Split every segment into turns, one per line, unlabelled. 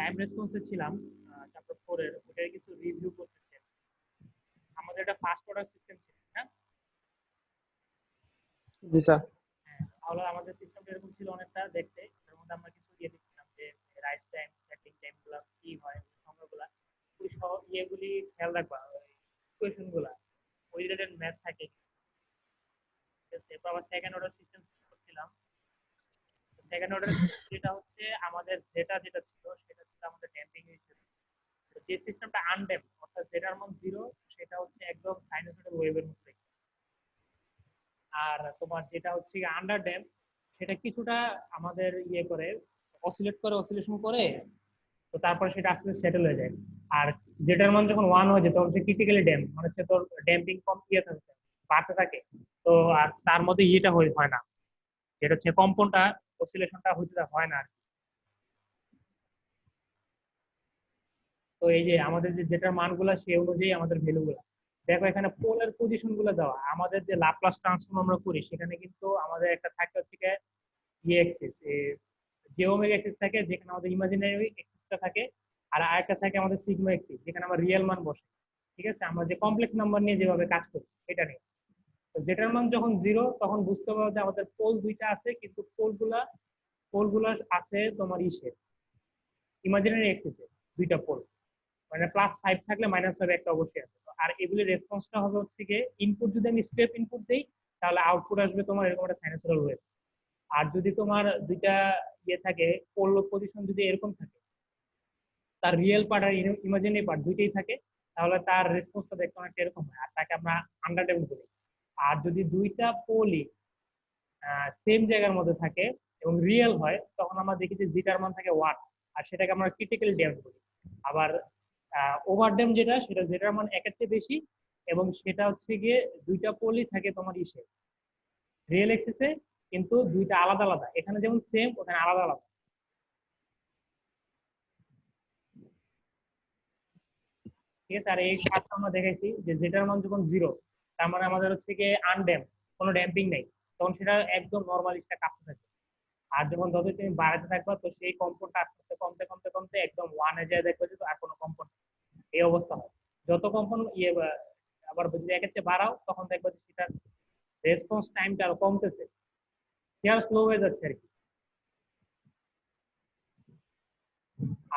Time রেসপন্সে ছিলাম chapter 4 এর ওটার কিছু রিভিউ করতেছি। আমাদের এটা ফার্স্ট অর্ডার সিস্টেম ছিল, হ্যাঁ?
জি স্যার।
হ্যাঁ, তাহলে আমাদের সিস্টেমটা এরকম ছিল অনেকটা দেখতে। এর মধ্যে আমরা কিছু দেখছিলাম যে রাইস টাইম, সেটিং টাইম গুলা কি হয়, সময়গুলা ওই সব ইয়েগুলি খেয়াল রাখবা, ওই ইকুয়েশন গুলা, ওই রিলেটেড ম্যাথ থাকে। ঠিক আছে, এরপর আবার সেকেন্ড অর্ডার সিস্টেম করছিলাম। সেকেন্ড অর্ডার যেটা হচ্ছে আমাদের যেটা ছিল সেটা ছিল আমাদের ড্যাম্পিং হিসেবে। যে সিস্টেমটা আনড্যাম্প অর্থাৎ যেটার মান জিরো, সেটা হচ্ছে একদম সাইনোসয়েডাল ওয়েভের মতো। আর তোমার যেটা হচ্ছে আন্ডার ড্যাম্প, সেটা কিছুটা আমাদের করে অসিলেশন করে, তো তারপরে সেটা আসলে সেটেল হয়ে যায়। আর যেটার মান যখন ওয়ান হয়ে যায় তখন সে ক্রিটিক্যালি ড্যাম্প, মানে সে তোর ড্যাম্পিং কম থাকে, বাড়তে থাকে। তো আর তার মধ্যে হয় না, যেটা হচ্ছে কম্পনটা, অসিলেশনটা হইতে হয় না আর কি। তো এই যে আমাদের যেটার মানগুলা সেই অনুযায়ী আমাদের ভ্যালুগুলা দেখো, এখানে পোলের পজিশন গুলো দেওয়া। আমাদের যে লাপ্লাস ট্রান্সফর্ম আমরা করি সেখানে কিন্তু আমাদের একটা থাকে হচ্ছে ইয়ে এক্সিস, যে ওমেগা এক্সিস থাকে যেখানে আমাদের ইমাজিনারি এক্সিসটা থাকে, আর আরেকটা থাকে আমাদের সিগমা এক্সিস যেখানে আমার রিয়েল মান বসে। ঠিক আছে, আমরা যে কমপ্লেক্স নাম্বার নিয়ে যেভাবে কাজ করি এটা নিয়ে। তো যেটার মান যখন জিরো তখন বুঝতে পারবো যে আমাদের পোল দুইটা আছে, কিন্তু পোলগুলা আছে তোমার ইমাজিনারি এক্সিসে দুইটা পোল, মানে +5 থাকলে -5 একটা অবশ্যই আছে। আর এগুলির রেসপন্সটা হবে হচ্ছে গিয়ে, ইনপুট যদি আমি স্টেপ ইনপুট দেই তাহলে আউটপুট আসবে তোমার এরকম একটা সাইনোসয়েডাল ওয়েভ। আর যদি তোমার দুইটা থাকে, পোল পজিশন যদি এরকম থাকে, তার রিয়েল পার্ট আর ইমাজিনারি পার্ট দুইটাই থাকে, তাহলে তার রেসপন্সটা দেখতে অনেকটা এরকম হয়, আর তাকে আমরা আন্ডারড্যাম্প বলি। আর যদি দুইটা পোলই সেম জায়গার মধ্যে থাকে এবং রিয়েল হয়, তখন আমরা দেখি যে জিটার মান থাকে 1, আর সেটাকে আমরা ক্রিটিক্যাল ড্যাম্প বলি। আবার ওভার ড্যাম্প সেটা যেটার মান একের চেয়ে বেশি, এবং সেটা হচ্ছে গিয়ে দুইটা পোলই থাকে তোমার রিয়েল এক্সিসে, কিন্তু দুইটা আলাদা আলাদা, এখানে যেমন সেম ওখানে আলাদা আলাদা। ঠিক আছে, আর এই কাজটা আমরা দেখাইছি যে যেটার মান যখন জিরো, তার মানে আমাদের হচ্ছে গিয়ে আনড্যাম্প, কোনো ড্যাম্পিং নেই, তখন সেটা একদম নর্মাল একটা কাঁপতে থাকে। আর যখন যত তুমি বাড়াতে থাকবা, তো সেই কম্পনটা আস্তে আস্তে কমতে কমতে কমতে একদম ওয়ানে যায়, দেখবে যে আর কোনো কম্পন নেই। এই অবস্থা হয় যত কম্পন আবার যদি একের চেয়ে বাড়াও তখন দেখবে যে সেটার রেসপন্স টাইমটা আরো কমতেছে, সে আর স্লো হয়ে যাচ্ছে আর কি।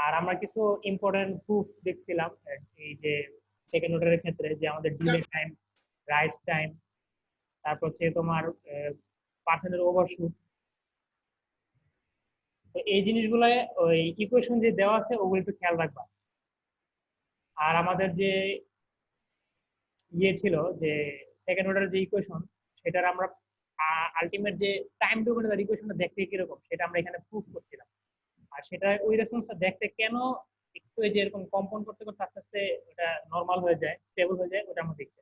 আর আমরা কিছু ইম্পর্টেন্ট প্রুফ দেখছিলাম এই যে সেকেন্ড অর্ডারের ক্ষেত্রে, যে আমাদের ডিলে টাইম, রাইস টাইম, তারপর হচ্ছে তোমার পার্সেন্টের ওভারশুট। তো এই জিনিসগুলো ওই ইকুয়েশন যে দেওয়া আছে ওগুলো একটু খেয়াল রাখবা। আর আমাদের যে ছিল যে সেকেন্ড অর্ডারের যে ইকুয়েশন, সেটার আমরা আলটিমেট যে টাইম ডোমেনের ইকুয়েশনটা দেখতে কিরকম সেটা আমরা এখানে প্রুফ করছিলাম। আর সেটা ওই রেসপন্সটা দেখতে কেন একটু এই যে এরকম কম্পন করতে করতে আস্তে আস্তে ওটা নর্মাল হয়ে যায়, স্টেবল হয়ে যায়, ওটা আমরা দেখছি।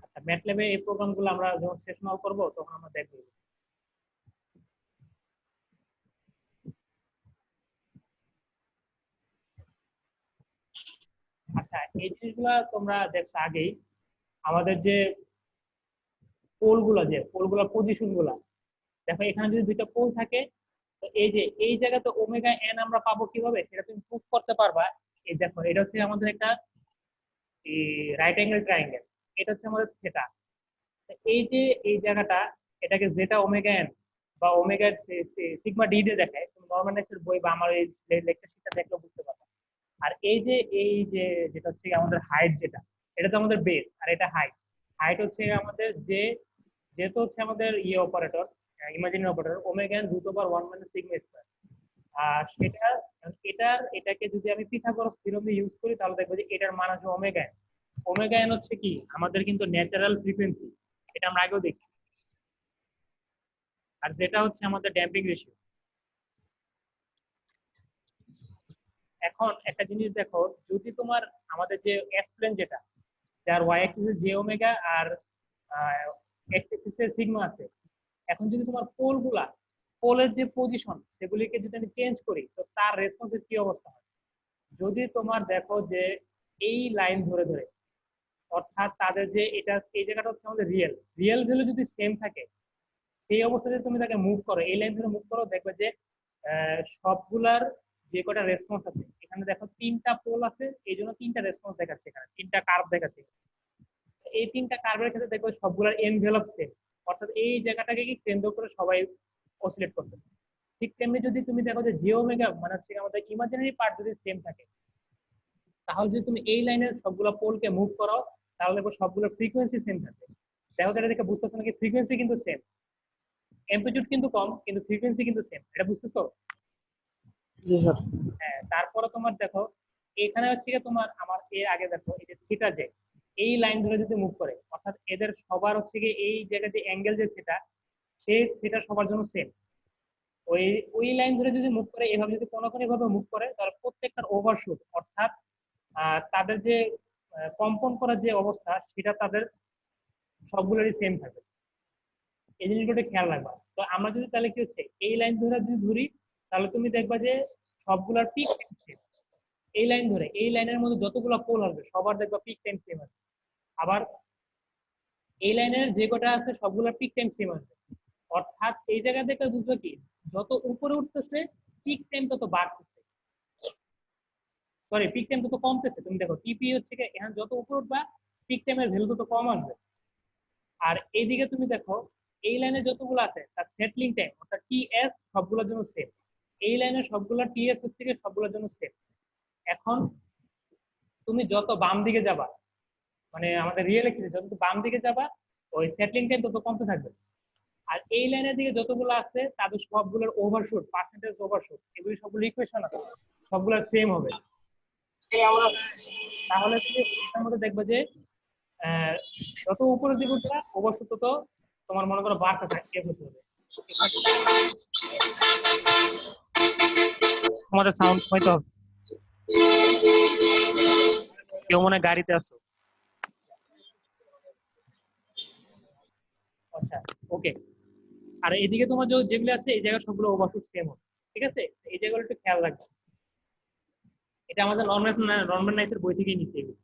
আচ্ছা, ম্যাটল্যাবে এই প্রোগ্রামগুলো আমরা যখন সেশনাল করব তখন আমরা দেখবো। আচ্ছা, এই জিনিসগুলা তোমরা দেখছো আগেই। আমাদের যে পোলগুলা পজিশন গুলা, দেখো এখানে যদি দুইটা পোল থাকে, তো এই যে এই জায়গাতে ওমেগা এন আমরা পাবো কিভাবে, সেটা তুমি প্রুফ করতে পারবা। এই দেখো, এটা হচ্ছে আমাদের একটা রাইট অ্যাঙ্গেল ট্রায়াঙ্গেল, এটা হচ্ছে আমাদের থিটা। এই যে এই জায়গাটা, এটাকে যেটা ওমেগা এন বা ওমেগা সিগমা ডি দিয়ে দেখায়, তুমি নর্মাল বই বা আমার এই লেকচার শিটটা দেখলেও বুঝতে পারবে। আর এই যে যেটা হচ্ছে আমাদের হাইট, এটা তো আমাদের বেস, আর এটা হাইট। হাইট হচ্ছে আমাদের যেহেতু হচ্ছে আমাদের operator, imaginary operator omega √1 - sigma square. আর এটাকে যদি আমি পিথাগোরাস থিওরেম ইউজ করি তাহলে দেখবো যে এটার মান আছে ওমেগা এন। ওমেগা এন হচ্ছে কি আমাদের কিন্তু ন্যাচারাল ফ্রিকোয়েন্সি, এটা আমরা আগেও দেখছি। আর যেটা হচ্ছে আমাদের ড্যাম্পিং রেশিও। এখন একটা জিনিস দেখো, যদি তোমার আমাদের যে এস প্লেন যেটা, যার ওয়াই অ্যাক্সিসে জে ওমেগা আর এক্স অ্যাক্সিসে সিগমা আছে, এখন যদি তোমার পোলের যে পজিশন সেগুলিকে যদি আমি চেঞ্জ করি, তো তার রেসপন্সের কি অবস্থা হয়। যদি তোমার দেখো যে এই লাইন ধরে ধরে, অর্থাৎ তাদের যে এটা এই জায়গাটা হচ্ছে আমাদের রিয়েল ভ্যালু যদি সেম থাকে, সেই অবস্থায় তুমি তাকে মুভ করো, এই লাইন ধরে মুভ করো, দেখবে যে সবগুলার যে কটা রেসপন্স আছে, এখানে দেখো তিনটা পোল আছে, এই জন্য তিনটা রেসপন্স দেখাচ্ছে, এখানে তিনটা কার্ভ দেখাচ্ছে। এই তিনটা কার্ভের ক্ষেত্রে দেখবে সবগুলোর এনভেলপ সেম, অর্থাৎ এই জায়গাটাকে কি কেন্দ্র করে সবাই অসিলেট করতেছে। ঠিক তেমনি যদি তুমি দেখো যে জে ওমেগা মানে হচ্ছে আমাদের ইমাজিনারি পার্ট যদি সেম থাকে, তাহলে যদি তুমি এই লাইনের সবগুলো পোলকে মুভ করো, তাহলে দেখো সবগুলো ফ্রিকোয়েন্সি সেম থাকবে। দেখো এটা দেখে বুঝতেছো নাকি, ফ্রিকোয়েন্সি কিন্তু সেম, অ্যাম্পলিটিউড কিন্তু কম কিন্তু ফ্রিকোয়েন্সি কিন্তু সেম, এটা বুঝতেছো?
জি স্যার।
হ্যাঁ, তারপরে তোমার দেখো এখানে হচ্ছে কি তোমার আমার এর আগে দেখো এই যে থিটা যে এই লাইন ধরে যদি মুভ করে, অর্থাৎ এদের সবার হচ্ছে কি এই জায়গায় যে অ্যাঙ্গেল যে থিটা, সেই থিটা সবার জন্য সেম। ওই ওই লাইন ধরে যদি মুভ করে, এভাবে যদি কোনো কোনো ভাবে মুভ করে, তাহলে প্রত্যেকটার ওভারশুট, অর্থাৎ তাদের যে কম্পন করার যে অবস্থা, সেটা তাদের সবগুলোরই সেম থাকবে। এই জিনিসগুলো খেয়াল রাখবা। তো আমরা যদি তাহলে কি হচ্ছে এই লাইন ধরে যদি ধরি, তাহলে তুমি দেখবা যে সবগুলোর পিক সেম। এই লাইন ধরে এই লাইনের মধ্যে যতগুলো পোল হবে সবার দেখবা পিক টাইম সেম আছে। আবার এই লাইনের যে কটা আছে সবগুলোর পিক টাইম সেম আছে। অর্থাৎ এই জায়গা থেকে বুঝবে কি, যত উপরে উঠতেছে পিক টাইম তত বাড়তেছে, সরি পিক টাইম তত কমতেছে। তুমি দেখো টিপি হচ্ছে কি, এখানে যত উপরে উঠবা পিক টাইমের ভ্যালু তত কম আসবে। আর এইদিকে তুমি দেখো এই লাইনে যতগুলো আছে তার সেটলিং টাইম অর্থাৎ টিএস সবগুলোর জন্য সেম। এই লাইনের সবগুলো টিএস হচ্ছে কি সবগুলোর জন্য সেম। এখন তুমি যত বাম দিকে যাবা, মানে আমাদের রিয়েল এক্সিসে যত বাম দিকে যাবা, ওই সেটলিং টাইম তত কমতে থাকবে। আর এই লাইনের দিকে যতগুলো আছে তাদের সবগুলোর ওভারশুট, পার্সেন্টেজ ওভারশুট, এগুলি সবগুলো ইকুয়েশন আছে, সবগুলো সেম হবে। তাহলে তুমি এটার মধ্যে দেখবে যে আহ, যত উপরের দিকে উঠবা ওভারশুট তত তোমার মনে করো বাড়তে থাকে হতে হবে। তোমাদের সাউন্ড হয়তো হবে, কেউ মনে হয় গাড়িতে আছো। আচ্ছা, ওকে। আর এদিকে তোমার যেগুলো আছে এই জায়গায় সবগুলো ওভারশুট সেম হবে, ঠিক আছে? এই জায়গাগুলো একটু খেয়াল রাখবে। এটা আমাদের নর্মাল নাইসের বই থেকেই নিচ্ছে এগুলো।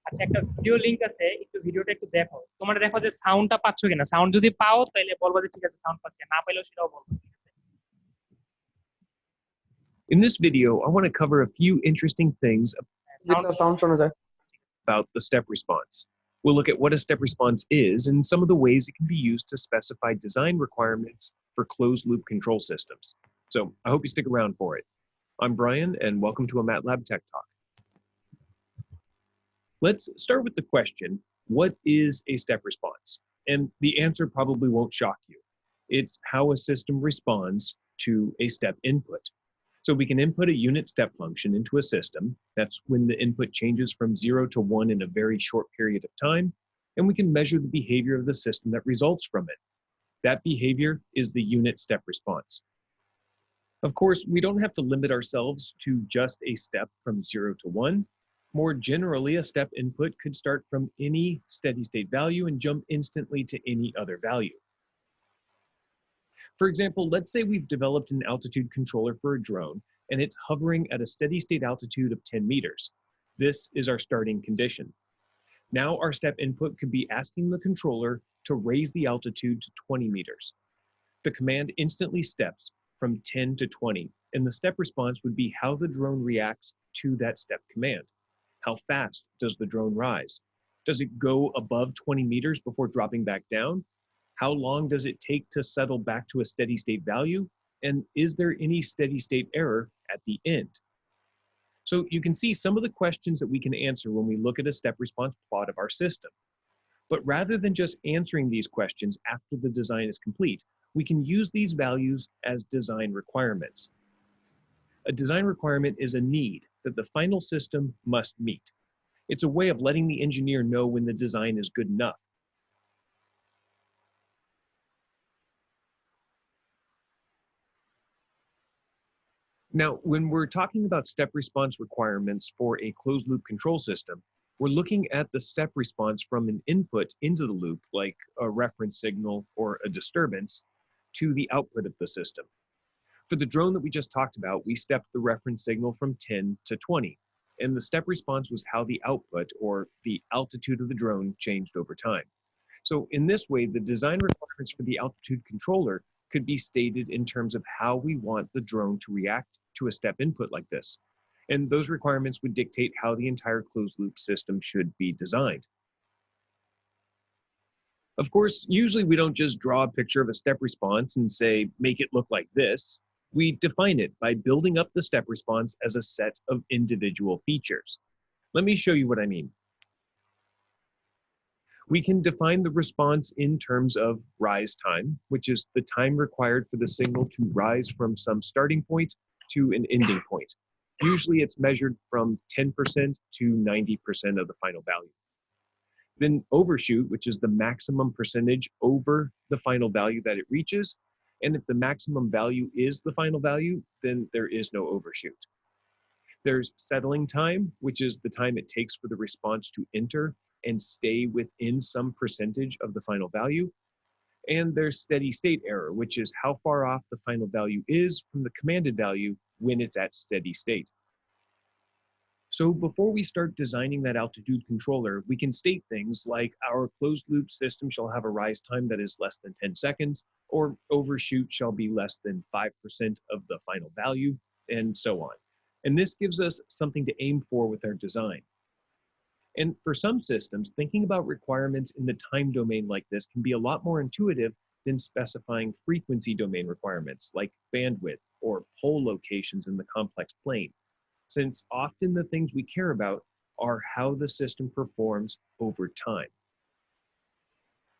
আচ্ছা, একটা ভিডিও লিংক আছে, একটু ভিডিওটা একটু দেখো, তোমরা দেখো যে সাউন্ডটা পাচ্ছ কিনা। সাউন্ড যদি পাও তাহলে বলবা যে ঠিক আছে সাউন্ড পাচ্ছি, না পাইলেও সেটাও বলবো, ঠিক আছে?
In this video, I want to cover a few interesting things
G sir, sound শোনা যায়।
about the step response. We'll look at what a step response is and some of the ways it can be used to specify design requirements for closed loop control systems. So I hope you stick around for it. I'm Brian, and welcome to a MATLAB Tech Talk. Let's start with the question, what is a step response? And the answer probably won't shock you. It's how a system responds to a step input. So we can input a unit step function into a system. That's when the input changes from 0 to 1 in a very short period of time. And we can measure the behavior of the system that results from it. That behavior is the unit step response. Of course, we don't have to limit ourselves to just a step from 0 to 1. More generally, a step input could start from any steady state value and jump instantly to any other value. For example, let's say we've developed an altitude controller for a drone and it's hovering at a steady state altitude of 10 meters. This is our starting condition. Now our step input could be asking the controller to raise the altitude to 20 meters. The command instantly steps from 10 to 20, and the step response would be how the drone reacts to that step command. How fast does the drone rise? Does it go above 20 meters before dropping back down? How long does it take to settle back to a steady state value? And is there any steady state error at the end? So you can see some of the questions that we can answer when we look at a step response plot of our system. But rather than just answering these questions after the design is complete, we can use these values as design requirements. A design requirement is a need that the final system must meet. It's a way of letting the engineer know when the design is good enough. Now, when we're talking about step response requirements for a closed loop control system, we're looking at the step response from an input into the loop, like a reference signal or a disturbance, to the output of the system. For the drone that we just talked about, we stepped the reference signal from 10 to 20. and the step response was how the output, or the altitude of the drone, changed over time. So in this way, the design requirements for the altitude controller could be stated in terms of how we want the drone to react to a step input like this. And those requirements would dictate how the entire closed loop system should be designed. Of course, usually we don't just draw a picture of a step response and say, make it look like this. We define it by building up the step response as a set of individual features. Let me show you what I mean. We can define the response in terms of rise time, which is the time required for the signal to rise from some starting point to an ending point. Usually it's measured from 10% to 90% of the final value. Then overshoot, which is the maximum percentage over the final value that it reaches. And if the maximum value is the final value, then there is no overshoot. There's settling time, which is the time it takes for the response to enter and stay within some percentage of the final value. And there's steady state error, which is how far off the final value is from the commanded value when it's at steady state. So before we start designing that altitude controller, we can state things like our closed loop system shall have a rise time that is less than 10 seconds, or overshoot shall be less than 5% of the final value, and so on. And this gives us something to aim for with our design. And for some systems, thinking about requirements in the time domain like this can be a lot more intuitive than specifying frequency domain requirements like bandwidth or pole locations in the complex plane, since often the things we care about are how the system performs over time.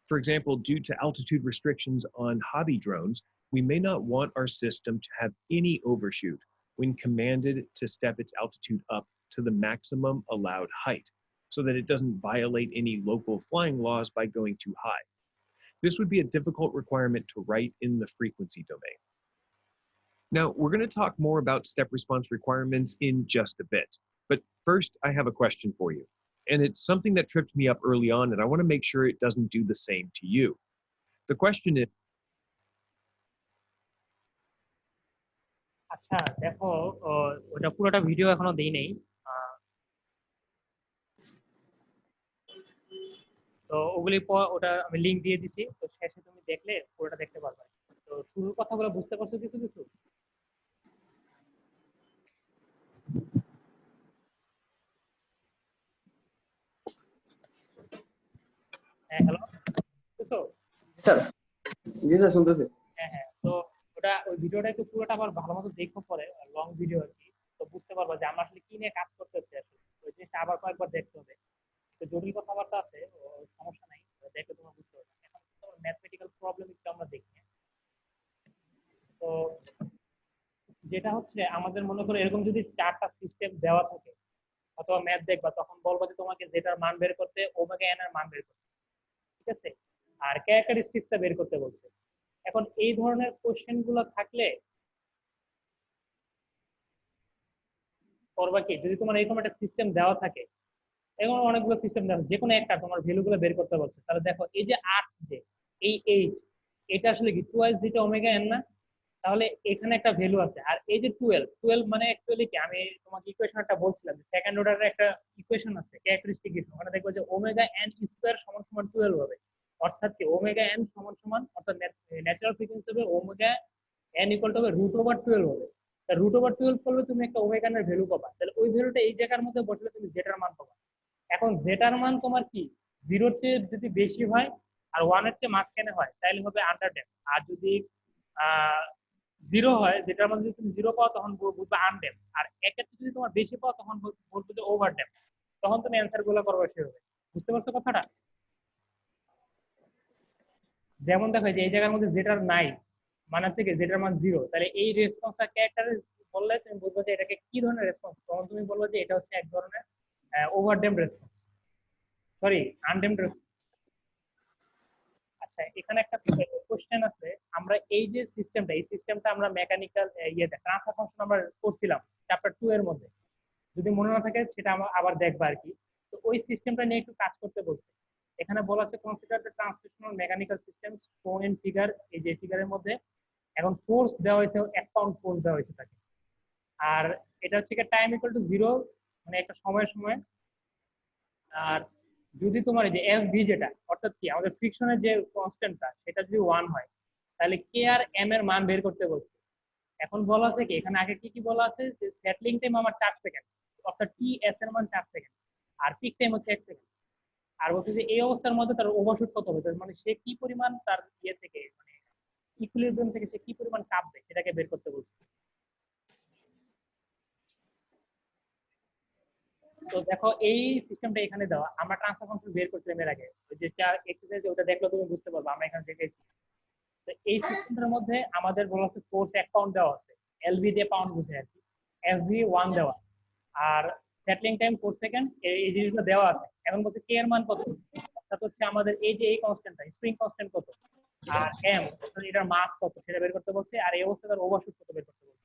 For example, due to altitude restrictions on hobby drones, we may not want our system to have any overshoot when commanded to step its altitude up to the maximum allowed height, so that it doesn't violate any local flying laws by going too high. This would be a difficult requirement to write in the frequency domain. Now, we're going to talk more about step response requirements in just a bit, but first I have a question for you. And it's something that tripped me up early on, and I want to make sure it doesn't do the same to you. The question is,
আচ্ছা দেখো, ওটা পুরোটা video এখনো দেই নেই। তো ওটা আমি লিংক দিয়ে দিছি, তো শেষে তুমি দেখলে পুরোটা দেখতে পারবে। তো শুরুর কথাগুলো বুঝতে পারছো কিছু কিছু? হ্যাঁ, হ্যালো, বুঝছো?
স্যার, জি স্যার শুনতেছি।
হ্যাঁ হ্যাঁ, তো ওই ভিডিওটা একটু পুরোটা আবার ভালো মতো দেখো পরে, লং ভিডিও আর কি। তো বুঝতে পারবা যে আমরা আসলে কি নিয়ে কাজ করতেছি আসলে। ওই জিনিসটা আবার কয়েকবার দেখতে হবে। তো জটিল কথাবার্তা আছে, সমস্যা নাই, দেখলে তোমরা বুঝতে পারবে। এখন ম্যাথমেটিক্যাল প্রবলেম একটু আমরা দেখি। তো যেটা হচ্ছে, আমাদের মনে করো এরকম যদি 4টা সিস্টেম দেওয়া থাকে অথবা ম্যাথ দেখবা, তখন বলবো যে তোমাকে যেটার মান বের করতে ওমেগা এন এর মান বের করতে, ঠিক আছে? আর ক্যারেক্টারিস্টিক্সটা বের করতে বলছে। এখন এই ধরনের কোশ্চেন গুলো থাকলে করবা কি, যদি তোমার এরকম একটা সিস্টেম দেওয়া থাকে, এখন অনেকগুলো সিস্টেম দেওয়া, যে কোনো একটা তোমার ভ্যালু গুলো বের করতে বলছে, তাহলে দেখো এই যে 8, যে এই 8, এটা আসলে কি টুয়াইস যেটা ওমেগা এন না? তাহলে এখানে একটা ভ্যালু আছে। আর এই যে 12 মানে অ্যাকচুয়ালি কি, আমি তোমাকে ইকুয়েশন একটা বলছিলাম, সেকেন্ড অর্ডারের একটা ইকুয়েশন আছে ক্যারেক্টারিস্টিক ইকুয়েশন, ওখানে দেখবো যে ওমেগা এন স্কয়ার সমান সমান 12 হবে। অর্থাৎ কি ওমেগা এন সমান সমান, অর্থাৎ ন্যাচারাল ফ্রিকোয়েন্সি হবে ওমেগা এন ইকুয়াল টু হবে √/12 হবে। তা √/12 করলে তুমি একটা ওমেগা এর ভ্যালু পাবা, তাহলে ওই ভ্যালুটা এই জায়গার মধ্যে বসলে তুমি জেটার মান পাবা। এখন জেটার মান তোমার কি 0-র চেয়ে যদি বেশি হয় আর 1-এর চেয়ে মাঝখানে হয়, তাহলে হবে আন্ডার ড্যাম্প। আর যদি 0 হয়, যেটার মধ্যে যদি তুমি 0 পাও, তখন বুঝবে আনড্যাম্প। আর 1-এর চেয়ে যদি তোমার বেশি পাও, তখন বলবে যে ওভার ড্যাম্প। তখন তুমি অ্যান্সার গুলো করবে সেভাবে। বুঝতে পারছো কথাটা? যেমন দেখো যে এই জায়গার মধ্যে যেটার নাই, মানে হচ্ছে কি যেটার মান 0, তাহলে এই রেসপন্সটা ক্যারেক্টার বললে তুমি বুঝবে যে এটাকে কি ধরনের রেসপন্স। তখন তুমি বলবে যে এটা হচ্ছে এক ধরনের over damp response, sorry undamp response. আচ্ছা, এখানে একটা কোশ্চেন আছে। আমরা এই যে সিস্টেমটা, এই সিস্টেমটা আমরা মেকানিক্যাল ইয়েতে ট্রান্সফার ফাংশন আমরা করছিলাম চ্যাপ্টার 2 এর মধ্যে। যদি মনে না থাকে সেটা আবার দেখবা আর কি। তো ওই সিস্টেমটা নিয়ে একটু কাজ করতে বলছে। এখানে বলা আছে consider the translational mechanical systems শোন ইন ফিগার। এই যে ফিগারের মধ্যে এখন ফোর্স দেওয়া হয়েছে, 1 পাউন্ড ফোর্স দেওয়া হয়েছে তাকে। আর এটা হচ্ছে টাইম ইকুয়াল টু 0 মানে একটা সময়ের সময়। আর যদি তোমার এই যে এফ ভি যেটা, অর্থাৎ কি আমাদের ফ্রিকশনের যে কনস্ট্যান্টটা সেটা যদি 1 হয়, তাহলে কে আর এম এর মান বের করতে বলছে। এখন বলা আছে কি, এখানে আগে কি কি বলা আছে, যে সেটলিং টাইম আমার 4 সেকেন্ড, অর্থাৎ টি এস এর মান 4 সেকেন্ড, আর পিক টাইম হচ্ছে 1 সেকেন্ড। আর বলছে যে এই অবস্থার মধ্যে তার ওভারশুট কত হবে, তার মানে সে কি পরিমাণ তার ইয়ে থেকে মানে ইকুইলিব্রিয়াম থেকে সে কি পরিমাণ কাঁপবে সেটাকে বের করতে বলছে। তো দেখো এই সিস্টেমটা এখানে দেওয়া, আমরা ট্রান্সফার ফাংশন বের করছিলাম এর আগে, ওই যে চার এক্সারসাইজ ওটা দেখলে তুমি বুঝতে পারবে, আমরা এখানে দেখেছি। তো এই সিস্টেমটার মধ্যে আমাদের বলা হচ্ছে ফোর্স 1 পাউন্ড দেওয়া আছে, এলভি দিয়ে পাউন্ড বুঝে আর কি, এফভি 1 দেওয়া, আর সেটলিং টাইম 4 সেকেন্ড, এই জিনিসগুলো দেওয়া আছে। এখন বলছে কে এর মান কত, অর্থাৎ হচ্ছে আমাদের এই যে এই কনস্ট্যান্টটা স্প্রিং কনস্ট্যান্ট কত, আর এম অর্থাৎ এটার মাস কত সেটা বের করতে বলছে, আর এই অবস্থায় তার ওভারশুট কত বের করতে বলছে।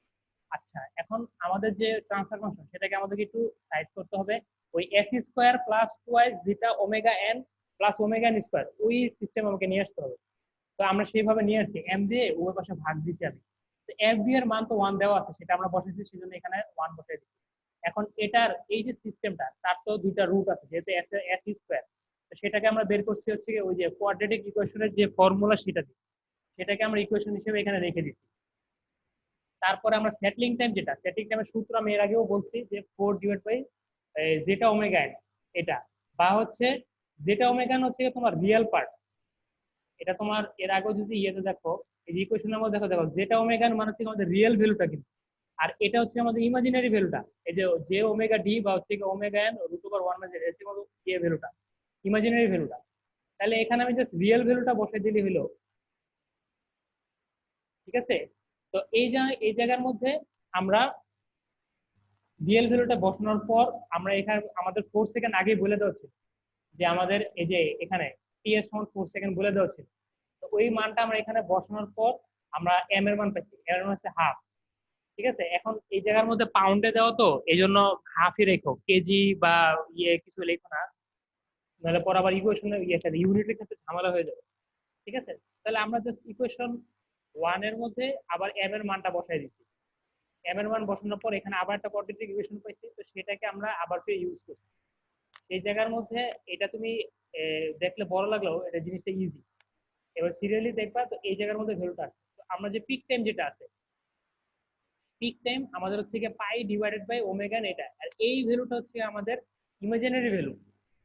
আচ্ছা, এখন আমাদের যে ট্রান্সফার ফাংশন সেটাকে আমাদেরকে একটু সাইজ করতে হবে, ওই S square plus twice zeta omega N plus omega N square, ওই সিস্টেম আমাকে নিয়ে আসতে হবে। তো আমরা সেইভাবে নিয়ে আসছি, এম দিয়ে উভয় পাশে ভাগ দিচ্ছি আমি। তো এফ বি এর মান তো 1 দেওয়া আছে, সেটা আমরা বসাইছি, সেজন্য এখানে 1 বসাই দিচ্ছি। এখন এটার এই যে সিস্টেমটা, তার তো দুইটা রুট আছে, যেহেতু এস এস স্কোয়ার, তো সেটাকে আমরা বের করছি হচ্ছে ওই যে কোয়াড্রেটিক ইকুয়েশনের যে ফর্মুলা সেটা দিয়ে, সেটাকে আমরা ইকুয়েশন হিসেবে এখানে রেখে দিচ্ছি। তারপরে আমরা সেটলিং টাইম, যেটা সেটলিং টাইমের সূত্র আমি এর আগেও বলছি, যে 4 যেটা ওমেগা এন, এটা বা হচ্ছে যেটা ওমেগা এন হচ্ছে তোমার রিয়েল পার্ট, এটা তোমার এর আগেও যদি ইয়েতে দেখো, এই যে ইকুয়েশনের মধ্যে দেখো দেখো যেটা ওমেগা এন মানে হচ্ছে আমাদের রিয়েল ভ্যালুটা কিন্তু, আর এটা হচ্ছে আমাদের ইমাজিনারি ভ্যালুটা, এই যে যে ওমেগা ডি বা হচ্ছে ওমেগা এন রুট ওভার 1 মানে হচ্ছে আমাদের যে ভ্যালুটা, ইমাজিনারি ভ্যালুটা। তাহলে এখানে আমি জাস্ট রিয়েল ভ্যালুটা বসাই দিলে হলো, ঠিক আছে। তো এই জায়গার মধ্যে আমরা রিয়েল ভ্যালুটা বসানোর পর, আমরা এখানে আমাদের 4 সেকেন্ড আগেই বলে দেওয়া ছিল যে আমাদের এই যে এখানে টি এর সমান 4 সেকেন্ড বলে দেওয়া ছিল। তো ওই মানটা আমরা এখানে বসানোর পর আমরা এম এর মান পাইছি, এর মান হচ্ছে হাফ। ঠিক আছে, এখন এই জায়গার মধ্যে পাউন্ডে দেওয়া তো এই জন্য হাফই রেখো, কেজি বা ইয়ে কিছু লেখো না, নাহলে পর আবার ইকুয়েশনের ইয়ে সাথে ইউনিটের ক্ষেত্রে ঝামেলা হয়ে যাবে। ঠিক আছে, তাহলে আমরা জাস্ট ইকুয়েশন 1 এর মধ্যে আবার এম এর মানটা বসাই দিচ্ছি। এম এর মান বসানোর পর এখানে আবার একটা কোয়াড্রেটিক ইকুয়েশন পাইছি, তো সেটাকে আমরা আবার ফিরে ইউজ করছি এই জায়গার মধ্যে। এটা তুমি দেখলে বড় লাগলেও এটা জিনিসটা ইজি। এবার সিরিয়ালি দেখবা, তো এই জায়গার মধ্যে ভ্যালুটা আছে। তো আমরা যে পিক টাইম যেটা আছে, পিক টাইম আমাদের হচ্ছে গিয়ে পাই ডিভাইডেড বাই ওমেগা, এটা আর এই ভ্যালুটা হচ্ছে আমাদের ইমাজিনারি ভ্যালু।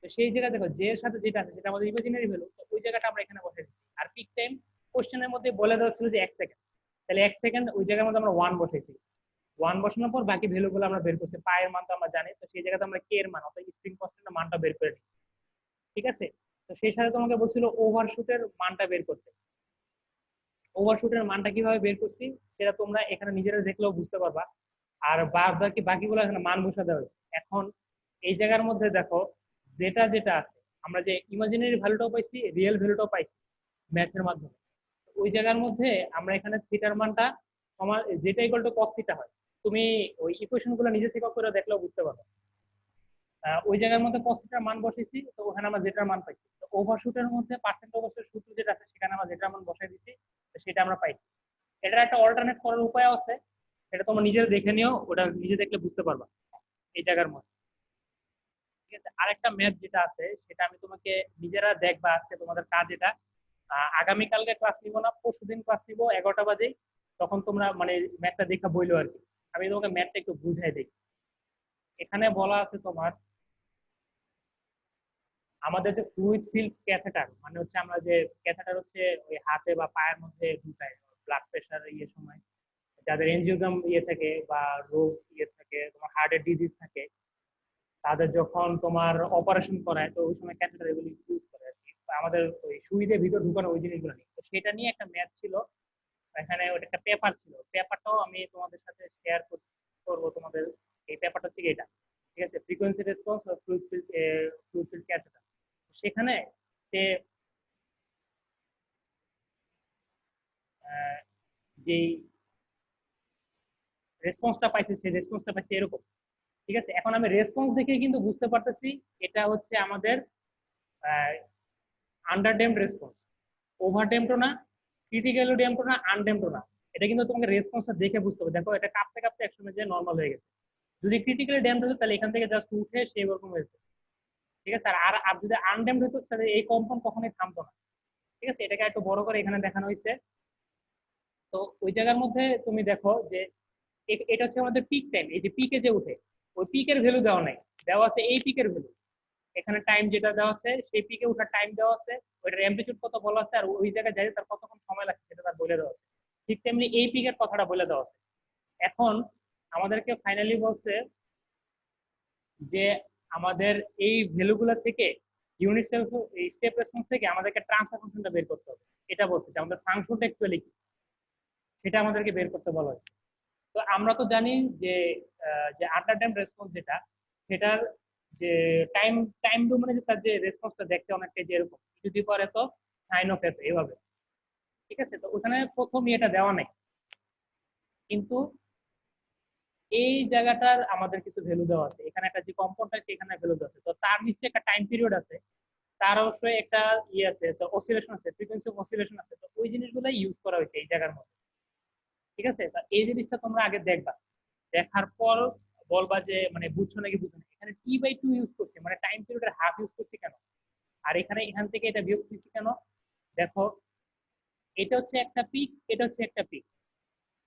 তো সেই জায়গা দেখো যে এর সাথে যেটা আছে সেটা আমাদের ইমাজিনারি ভ্যালু, তো ওই জায়গাটা আমরা এখানে বসাই দিচ্ছি। আর পিক টাইম কোশ্চেনের মধ্যে বলে দেওয়া ছিল যে 1 সেকেন্ড, তাহলে 1 সেকেন্ড ওই জায়গার মধ্যে আমরা 1 বসাইছি। 1 বসানোর পর বাকি ভ্যালু গুলো আমরা বের করছি, পায়ের মান তো আমরা জানি, তো সেই জায়গাতে আমরা কে এর মান অর্থাৎ স্প্রিং কনস্ট্যান্টের মানটা বের করে দিচ্ছি। ঠিক আছে, তো সেই সাথে তোমাকে বলছিল ওভারশুটের মানটা বের করতে। ওভারশুটের মানটা কিভাবে বের করছি সেটা তোমরা এখানে নিজেরা দেখলেও বুঝতে পারবা। আর বাকিগুলো এখানে মান বসা দেওয়া হয়েছে। এখন এই জায়গার মধ্যে দেখো যেটা যেটা আছে, আমরা যে ইমাজিনারি ভ্যালুটাও পাইছি, রিয়েল ভ্যালুটাও পাইছি ম্যাথের মাধ্যমে। ওই জায়গার মধ্যে আমরা এখানে থিটার মানটা তোমার যেটা ইকুয়াল টু কস থিটা হয়, তুমি ওই ইকুয়েশন গুলো নিজে থেকে করে দেখলেও বুঝতে পারবে। ওই জায়গার মধ্যে কস থিটার মান বসেছি, তো ওখানে আমরা যেটার মান পাইছি। তো ওভারশুটের মধ্যে পার্সেন্ট ওভারশুটের সূত্র যেটা আছে সেখানে আমরা যেটার মান বসাই দিছি, তো সেটা আমরা পাইছি। এটার একটা অল্টারনেট করার উপায় আছে, সেটা তোমরা নিজে দেখে নিও, ওটা নিজে দেখলে বুঝতে পারবা এই জায়গার মধ্যে। ঠিক আছে, আরেকটা ম্যাথ যেটা আছে সেটা আমি তোমাকে নিজেরা দেখবা, আজকে তোমাদের কাজ এটা। আগামীকালকে ক্লাস নিব না, পরশুদিন ক্লাস নিব 11টা বাজে, তখন তোমরা মানে ম্যাথটা দেখা বইলো আর কি। আমি তোমাকে ম্যাথটা একটু বুঝাই দিই। এখানে বলা আছে তোমার আমাদের যে ফ্লুইড ফিল্ড ক্যাথেটার, মানে হচ্ছে আমরা যে ক্যাথেটার হচ্ছে ওই হাতে বা পায়ের মধ্যে ঢুকাই ব্লাড প্রেশার ইয়ে সময়, যাদের এনজিওগ্রাম ইয়ে থাকে বা রোগ ইয়ে থাকে, তোমার হার্টের ডিজিজ থাকে, তাদের যখন তোমার অপারেশন করায়, তো ওই সময় ক্যাথেটার এগুলি ইউজ করে আর কি। আমাদের ওই সুইদের ভিতর ঢুকানো ওই জিনিসগুলো নিয়ে, তো সেটা নিয়ে একটা ম্যাথ ছিল। এখানে ওটা একটা পেপার ছিল, পেপারটাও আমি তোমাদের সাথে শেয়ার করবো তোমাদের। এই পেপারটা হচ্ছে এটা, ঠিক আছে, frequency response fluid field catheter. সেখানে সে যেই রেসপন্সটা পাইছে, সেই রেসপন্সটা পাইছে এরকম। ঠিক আছে, এখন আমি রেসপন্স দেখে কিন্তু বুঝতে পারতেছি এটা হচ্ছে আমাদের under damped response, over damped না, ক্রিটিক্যালি ড্যাম্পড না, আনড্যাম্পড না। এটা কিন্তু তোমাকে রেসপন্সটা দেখে বুঝতে হবে। দেখো এটা কাঁপতে কাঁপতে একসময় যে নর্মাল হয়ে গেছে। যদি ক্রিটিক্যালি ড্যাম্পড হতো তাহলে এখান থেকে জাস্ট উঠে সেই রকম হতো, ঠিক আছে। আর আর যদি আনড্যাম্পড হতো তাহলে এই কম্পন কখনোই থামতো না, ঠিক আছে। এটাকে একটু বড় করে এখানে দেখানো হয়েছে। তো ওই জায়গার মধ্যে তুমি দেখো যে এটা হচ্ছে আমাদের পিক টাইম, এই যে পিকে যে উঠে ওই পিকের ভ্যালু দেওয়া নাই, দেওয়া আছে এই পিকের ভ্যালু, এখানে টাইম যেটা দেওয়া আছে সেই পিকে ওঠার টাইম দেওয়া আছে, ওইটার অ্যামপ্লিটিউড কত বলা আছে, আর ওই জায়গায় যাই তার কতক্ষণ সময় লাগছে সেটা তার বলে দেওয়া আছে। ঠিক তেমনি এই পিকের কথাটা বলে দেওয়া আছে। এখন আমাদেরকে ফাইনালি বলছে যে আমাদের এই ভ্যালুগুলো থেকে ইউনিট স্টেপ রেসপন্স থেকে আমাদেরকে ট্রান্সফার ফাংশনটা বের করতে হবে। এটা বলছে যে আমাদের ফাংশনটা অ্যাকচুয়ালি কি সেটা আমাদেরকে বের করতে বলা হয়েছে। তো আমরা তো জানি যে যে আন্ডার ড্যাম্প রেসপন্স যেটা, সেটার যে টাইম টাইম ডোমেনে যে তার যে রেসপন্সটা দেখতে অনেকটা যে এরকম যদি করে তো সাইন অফ এফ এইভাবে, ঠিক আছে। তো ওখানে প্রথম এটা দেওয়া নেই, কিন্তু এই জায়গাটার আমাদের কিছু ভ্যালু দেওয়া আছে, এখানে একটা যে কম্পাউন্ড আছে এখানে ভ্যালু দেওয়া আছে, তো তার নিচে একটা টাইম পিরিয়ড আছে, তার অবশ্যই একটা ইয়ে আছে, তো অসিলেশন আছে, ফ্রিকোয়েন্সি অফ অসিলেশন আছে, তো ওই জিনিসগুলো ইউজ করা হয়েছে এই জায়গার মধ্যে, ঠিক আছে। তো এই জিনিসটা তোমরা আগে দেখবা, দেখার পর বলবা যে মানে বুঝছো নাকি বুঝছো না। এখানে T/2 ইউজ করছি, মানে টাইম পিরিয়ডের হাফ ইউজ করছি কেন, আর এখানে এখান থেকে এটা বিয়োগ করছি কেন। দেখো এটা হচ্ছে একটা পিক, এটা হচ্ছে একটা পিক,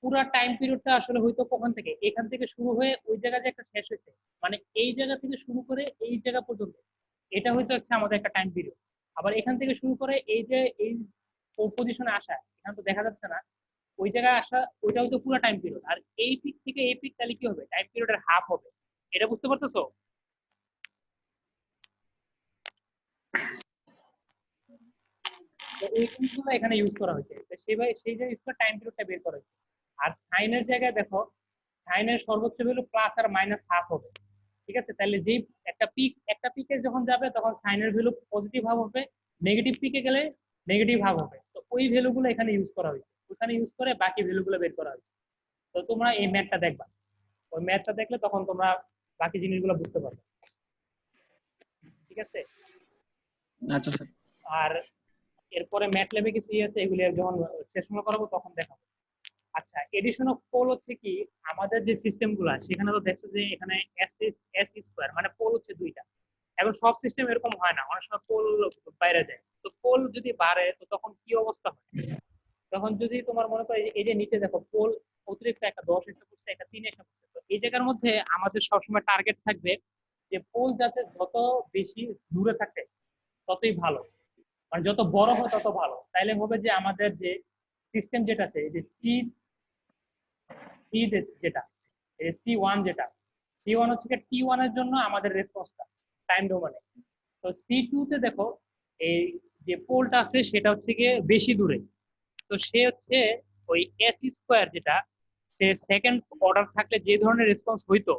পুরা টাইম পিরিয়ডটা আসলে হয়তো কখন থেকে, এখান থেকে শুরু হয়ে ওই জায়গায় যে একটা শেষ হয়েছে, মানে এই জায়গা থেকে শুরু করে এই জায়গা পর্যন্ত, এটা হয়তো হচ্ছে আমাদের একটা টাইম পিরিয়ড। আবার এখান থেকে শুরু করে এই যে এই পজিশনে আসা, এখানে তো দেখা যাচ্ছে না, ওই জায়গায় আসা, ওইটা হয়তো পুরো টাইম পিরিয়ড। আর এই পিক থেকে এই পিক তাহলে কি হবে, টাইম পিরিয়ডের হাফ হবে। এটা বুঝতে পারতেছো? তো এই জিনিসগুলো এখানে ইউজ করা হয়েছে, তো সেই জিনিসগুলো টাইম পিরিয়ডটা বের করা হয়েছে। আর সাইনের জায়গায় দেখো, সাইনের সর্বোচ্চ ভ্যালু প্লাস আর মাইনাস হাফ হবে, ঠিক আছে। তাহলে যেই একটা পিকে যখন যাবে তখন সাইনের ভ্যালু পজিটিভ হাফ হবে, নেগেটিভ পিকে গেলে নেগেটিভ হাফ হবে। তো ওই ভ্যালুগুলো এখানে ইউজ করা হয়েছে, ওখানে ইউজ করে বাকি ভ্যালুগুলো বের করা হয়েছে। তো তোমরা এই ম্যাথটা দেখবা, ওই ম্যাথটা দেখলে তখন তোমরা বাকি জিনিসগুলো বুঝতে পারবে, ঠিক আছে।
আচ্ছা স্যার।
আর এরপরে ম্যাট ল্যাবে কিছু ইয়ে আছে, এগুলি যখন সেশন করাবো তখন দেখাবো। আচ্ছা, এডিশন অফ পোল হচ্ছে কি, আমাদের যে সিস্টেম গুলা সেখানে তো দেখছো যে এখানে এস স্কোয়ার মানে পোল হচ্ছে দুইটা। এখন সব সিস্টেম এরকম হয় না, অনেক সময় পোল বাইরে যায়, তো পোল যদি বাড়ে তো তখন কি অবস্থা হয়, তখন যদি তোমার মনে করো এই যে নিচে দেখো পোল অতিরিক্ত একটা 10 এসে পড়ছে, একটা 3 এসে পড়ছে, তো এই জায়গার মধ্যে আমাদের সবসময় টার্গেট থাকবে যে পোল যাতে যত বেশি দূরে থাকে ততই ভালো, মানে যত বড় হয় তত ভালো। তাইলে হবে যে আমাদের যে সিস্টেম যেটা আছে, এই যে সি যেটা, এই C1 যেটা, C1 হচ্ছে T1 এর জন্য আমাদের রেসপন্সটা টাইম ডোমেনে। তো C2 তে দেখো এই যে পোলটা আছে সেটা হচ্ছে গিয়ে বেশি দূরে, তো সে হচ্ছে ওই এস স্কোয়ার যেটা, সে সেকেন্ড অর্ডার থাকলে যে ধরনের রেসপন্স হইতো,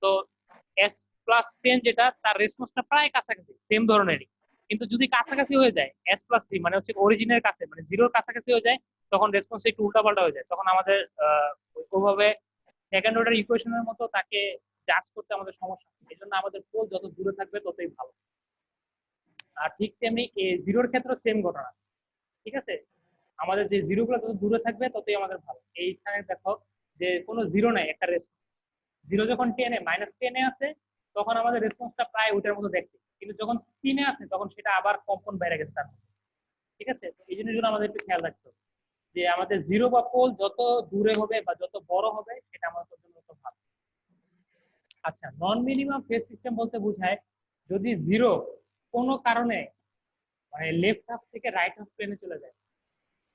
তো S+10 যেটা তার রেসপন্সটা প্রায় কাছাকাছি সেম ধরনেরই। কিন্তু যদি কাছাকাছি হয়ে যায় S+3 মানে হচ্ছে অরিজিনের কাছে, মানে জিরোর কাছাকাছি হয়ে যায়, তখন রেসপন্স একটু উল্টাপাল্টা হয়ে যায়, তখন আমাদের ওইভাবে সেকেন্ড অর্ডার ইকুয়েশনের মতো তাকে জাজ করতে আমাদের সমস্যা হয়। এই জন্য আমাদের পোল যত দূরে থাকবে ততই ভালো। আর ঠিক তেমনি জিরোর ক্ষেত্রে সেম ঘটনা, ঠিক আছে। আমাদের যে জিরো গুলো যত দূরে থাকবে ততই আমাদের ভালো। এইখানে দেখো যে কোনো জিরো নাই, একটা রেসপন্স, জিরো যখন 10-এ -10-এ আছে তখন আমাদের রেসপন্সটা প্রায় ওইটার মতো দেখতে, কিন্তু যখন 3-এ আছে তখন সেটা আবার কম্পন বেড়ে গেছে তার মধ্যে, ঠিক আছে। তো এই জিনিসগুলো আমাদের একটু খেয়াল রাখতে হবে যে আমাদের জিরো বা পোল যত দূরে হবে বা যত বড় হবে সেটা আমাদের জন্য তত ভালো। আচ্ছা, নন মিনিমাম ফেজ সিস্টেম বলতে বোঝায় যদি জিরো কোনো কারণে মানে লেফট হাফ থেকে রাইট হাফ প্লেনে চলে যায়।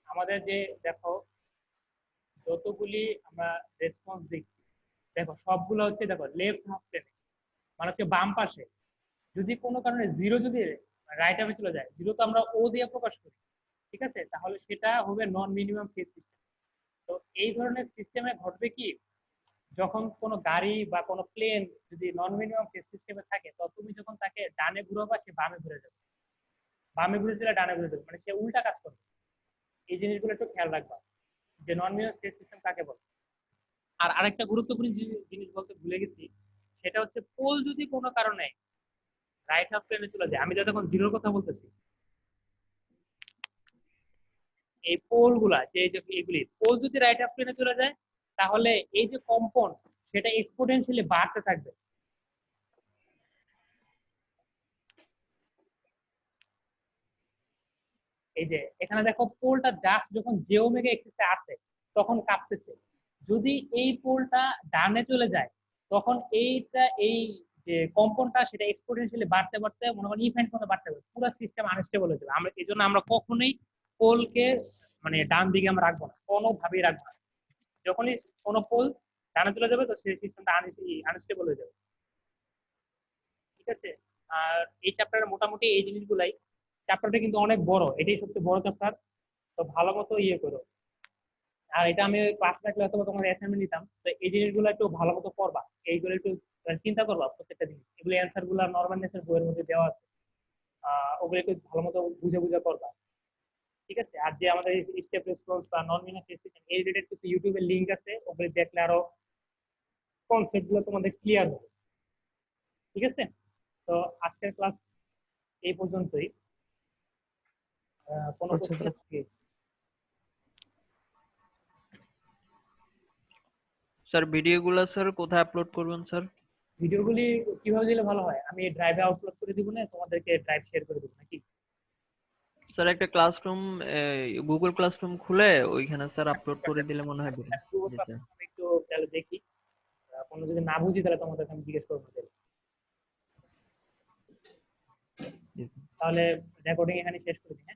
আমাদের যে দেখো যতগুলি আমরা রেসপন্স দেখছি, দেখো সবগুলো হচ্ছে দেখো লেফট হাফ প্লেনে, মানে হচ্ছে বাম পাশে। যদি কোনো কারণে জিরো যদি রাইট হাফে চলে যায়, জিরো তো আমরা ও দিয়ে প্রকাশ করি, ঠিক আছে, তাহলে সেটা হবে নন মিনিমাম ফেজ সিস্টেম। তো এই ধরনের সিস্টেমে ঘটবে কি, যখন কোনো গাড়ি বা কোনো প্লেন যদি নন মিনিমাম ফেজ সিস্টেমে থাকে, তো তুমি যখন তাকে ডানে ঘুরাবা সে বামে ঘুরে যাবে, বামে ঘুরে দিলে ডানে ঘুরে যাবে, মানে সে উল্টা কাজ করবে। এই জিনিসগুলো একটু খেয়াল রাখবা যে নন মিনিমাম ফেজ সিস্টেম কাকে বলে। আর আরেকটা গুরুত্বপূর্ণ জিনিস বলতে ভুলে গেছি, সেটা হচ্ছে পোল যদি কোনো কারণে রাইট হাফ প্লেনে চলে যায়, আমি যতক্ষণ জিরোর কথা বলতেছি, এই পোল গুলা যে এগুলি পোল যদি রাইট হাফ প্লেনে চলে যায়, তাহলে এই যে কম্পন সেটা এক্সপোনেনশিয়ালি বাড়তে থাকবে। এই যে এখানে দেখো পোলটা জাস্ট যখন জে ওমেগা এক্সিসে আছে তখন কাঁপতেছে। যদি এই পোলটা ডানে চলে যায় তখন এই যে কম্পনটা সেটা এক্সপোনেনশিয়ালি বাড়তে বাড়তে মনে করেন ইনফাইনাইট পর্যন্ত বাড়তে পারে, পুরো সিস্টেম আনস্টেবল হয়ে যাবে। আমরা এই জন্য আমরা কখনোই পোলকে মানে ডান দিকে আমরা রাখবো না, কোনোভাবেই রাখবো না। যখনই কোনো পোল ডানে চলে যাবে তো সেই সিস্টেমটা আনস্টেবল হয়ে যাবে। ঠিক আছে। আর এই চ্যাপ্টারে মোটামুটি এই জিনিসগুলাই। চ্যাপ্টারটা কিন্তু অনেক বড়, এটাই সবচেয়ে বড় চ্যাপ্টার। তো ভালো মতো ইয়ে করো। আর এটা আমি ক্লাস থাকলে হয়তো তোমার অ্যাসাইনমেন্ট নিতাম, তো এই জিনিসগুলো একটু ভালো মতো পড়বা, এইগুলো একটু চিন্তা করবা প্রত্যেকটা জিনিস। এগুলো অ্যান্সার গুলো নর্মাল নেসের বইয়ের মধ্যে দেওয়া আছে, ওগুলো একটু ভালো মতো বুঝে বুঝে করবা। ঠিক আছে। আর যে আমাদের স্টেপ রেসপন্স বা নন মিনার সিস্টেম এই রিলেটেড কিছু ইউটিউবের লিঙ্ক আছে, ওগুলো দেখলে আরো কনসেপ্ট গুলো তোমাদের ক্লিয়ার হবে। ঠিক আছে। তো আজকের ক্লাস এই পর্যন্তই। কোনো
আচ্ছা
কোশ্চেন
স্যার।
আছে?
স্যার ভিডিওগুলো স্যার কোথায় আপলোড করবেন স্যার?
ভিডিওগুলি কিভাবে দিলে ভালো হয়? আমি ড্রাইভে আপলোড করে দিব না, তোমাদেরকে ড্রাইভ শেয়ার করে দেবো নাকি?
স্যার একটা ক্লাসরুম, গুগল ক্লাসরুম খুলে ওইখানে স্যার আপলোড করে দিলে মনে হয় বেটার।
গুগল
জি স্যার।
ক্লাসরুম আমি একটু তাহলে দেখি, কোনো যদি না বুঝি তাহলে তোমাদেরকে আমি জিজ্ঞেস করবো তাহলে।
জি স্যার।
তাহলে রেকর্ডিং এখানে শেষ করে দিই, হ্যাঁ?